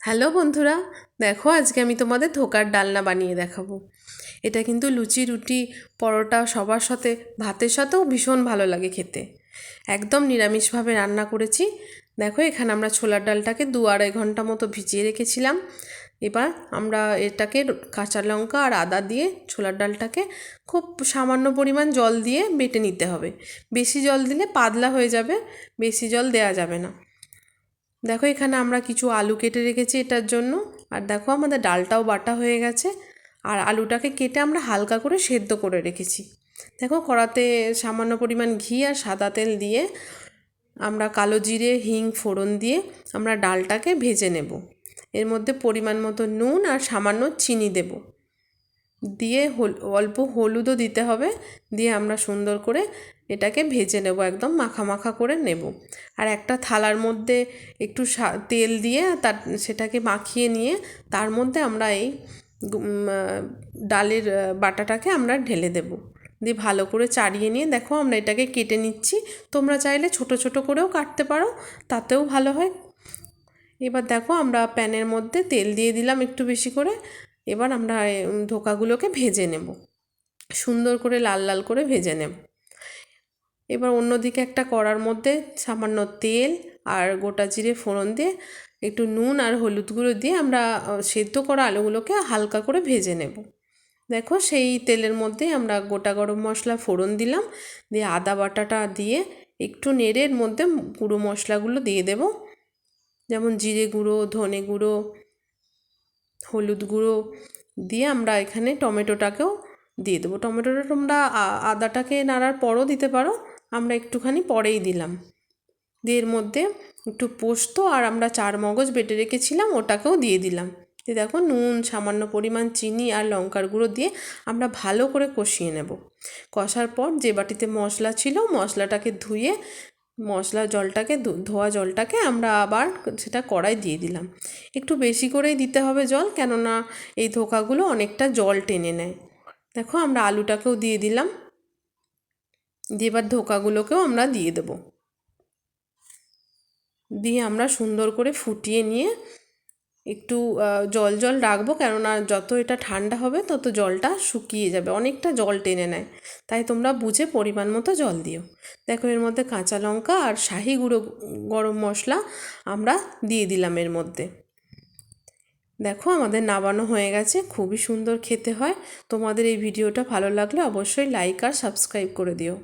Hello বন্ধুরা, দেখো আজকে আমি তোমাদের ধোকার ডালনা বানিয়ে দেখাবো। এটা কিন্তু লুচি, রুটি, পরোটা সবার সাথে, ভাতের সাথেও ভীষণ ভালো লাগে খেতে। একদম নিরামিষভাবে রান্না করেছি। দেখো এখানে আমরা ছোলার ডালটাকে 2-2.5 ঘন্টা মতো ভিজিয়ে রেখেছিলাম। এবার আমরা এটাকে কাঁচা লঙ্কা আর আদা দিয়ে ছোলার ডালটাকে খুব সামান্য পরিমাণ জল দিয়ে বেটে নিতে হবে। বেশি জল দিলে পাতলা হয়ে যাবে, বেশি জল দেওয়া যাবে না। দেখো এখানে আমরা কিছু আলু কেটে রেখেছি এটার জন্য। আর দেখো আমাদের ডালটাও বাটা হয়ে গেছে। আর আলুটাকে কেটে আমরা হালকা করে সেদ্ধ করে রেখেছি। দেখো কড়াতে সামান্য পরিমাণ ঘি আর সাদা তেল দিয়ে আমরা কালো জিরে, হিং ফোড়ন দিয়ে আমরা ডালটাকে ভেজে নেব। এর মধ্যে পরিমাণ মতো নুন আর সামান্য চিনি দেব, দিয়ে অল্প হলুদও দিতে হবে। দিয়ে আমরা সুন্দর করে এটাকে ভেজে নেব, একদম মাখা মাখা করে নেব। আর একটা থালার মধ্যে একটু তেল দিয়ে সেটাকে মাখিয়ে নিয়ে তার মধ্যে আমরা এই ডালের বাটাটাকে আমরা ঢেলে দেব। দিয়ে ভালো করে চাড়িয়ে নিয়ে দেখো আমরা এটাকে কেটে নিচ্ছি। তোমরা চাইলে ছোট ছোট করেও কাটতে পারো, তাতেও ভালো হয়। এবার দেখো আমরা প্যানের মধ্যে তেল দিয়ে দিলাম একটু বেশি করে। এবার আমরা ধোকাগুলোকে ভেজে নেব, সুন্দর করে লাল লাল করে ভেজে নেব। এবার অন্যদিকে একটা কড়ার মধ্যে সামান্য তেল আর গোটা জিরে ফোড়ন দিয়ে একটু নুন আর হলুদ গুঁড়ো দিয়ে আমরা সেদ্ধ করা আলুগুলোকে হালকা করে ভেজে নেব। দেখো সেই তেলের মধ্যে আমরা গোটা গরম মশলা ফোড়ন দিলাম, দিয়ে আদা বাটাটা দিয়ে একটু নেড়ে এর মধ্যে গুঁড়ো মশলাগুলো দিয়ে দেব, যেমন জিরে গুঁড়ো, ধনে গুঁড়ো, হলুদ গুঁড়ো দিয়ে আমরা এখানে টমেটোটাকেও দিয়ে দেবো। টমেটোটা তোমরা আদাটাকে নাড়ার পরও দিতে পারো, আমরা একটুখানি পরেই দিলাম। দিয়ে এর মধ্যে একটু পোস্ত আর আমরা 4 মগজ বেটে রেখেছিলাম ওটাকেও দিয়ে দিলাম। দিয়ে দেখো নুন, সামান্য পরিমাণ চিনি আর লঙ্কার গুঁড়ো দিয়ে আমরা ভালো করে কষিয়ে নেব। কষার পর যে বাটিতে মশলা ছিল মশলাটাকে ধুয়ে জলটাকে ধোয়া জলটাকে আমরা আবার সেটা কড়াই দিয়ে দিলাম। একটু বেশি করেই দিতে হবে জল, কেননা এই ধোকাগুলো অনেকটা জল টেনে নেয়। দেখো আমরা আলুটাকেও দিয়ে দিলাম, দিয়ে এবার ধোকাগুলোকেও আমরা দিয়ে দেবো। দিয়ে আমরা সুন্দর করে ফুটিয়ে নিয়ে একটু জল জল রাখবো, কেননা যত এটা ঠান্ডা হবে তত জলটা শুকিয়ে যাবে, অনেকটা জল টেনে নেয়। তাই তোমরা বুঝে পরিমাণ মতো জল দিও। দেখো এর মধ্যে কাঁচা লঙ্কা আর শাহি গুঁড়ো গরম মশলা আমরা দিয়ে দিলাম এর মধ্যে। দেখো আমাদের নামানো হয়ে গেছে, খুবই সুন্দর খেতে হয়। তোমাদের এই ভিডিওটা ভালো লাগলে অবশ্যই লাইক আর সাবস্ক্রাইব করে দিও।